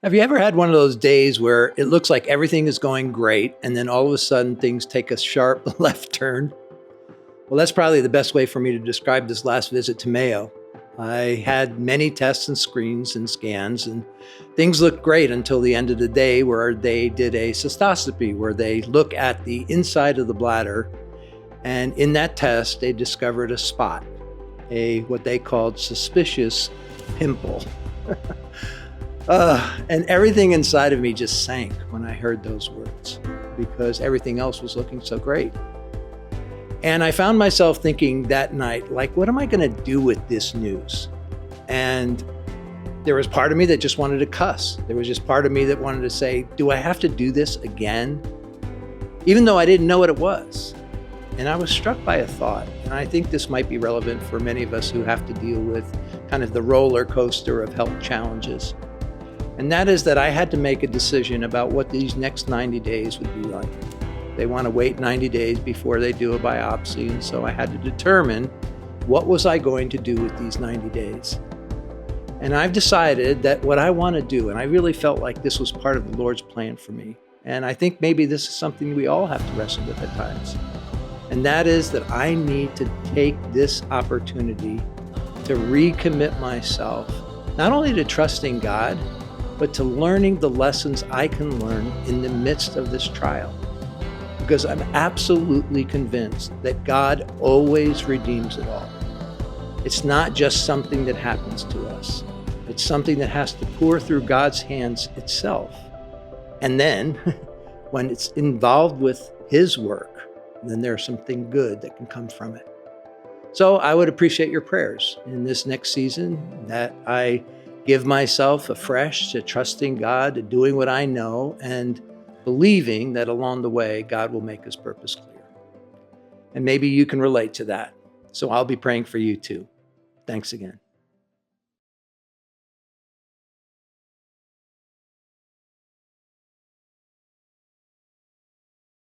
Have you ever had one of those days where it looks like everything is going great and then all of a sudden things take a sharp left turn? Well, that's probably the best way for me to describe this last visit to Mayo. I had many tests and screens and scans, and things looked great until the end of the day where they did a cystoscopy, where they look at the inside of the bladder. And in that test, they discovered a spot, what they called suspicious pimple. And everything inside of me just sank when I heard those words because everything else was looking so great. And I found myself thinking that night, like, what am I going to do with this news? And there was part of me that just wanted to cuss. There was just part of me that wanted to say, do I have to do this again? Even though I didn't know what it was. And I was struck by a thought, and I think this might be relevant for many of us who have to deal with kind of the roller coaster of health challenges. And that is that I had to make a decision about what these next 90 days would be like. They want to wait 90 days before they do a biopsy, and so I had to determine what was I going to do with these 90 days. And I've decided that what I want to do, and I really felt like this was part of the Lord's plan for me, and I think maybe this is something we all have to wrestle with at times, and that is that I need to take this opportunity to recommit myself, not only to trusting God, but to learning the lessons I can learn in the midst of this trial. Because I'm absolutely convinced that God always redeems it all. It's not just something that happens to us. It's something that has to pour through God's hands itself. And then, when it's involved with His work, then there's something good that can come from it. So I would appreciate your prayers in this next season, that I give myself afresh to trusting God, to doing what I know, and believing that along the way, God will make His purpose clear. And maybe you can relate to that. So I'll be praying for you too. Thanks again.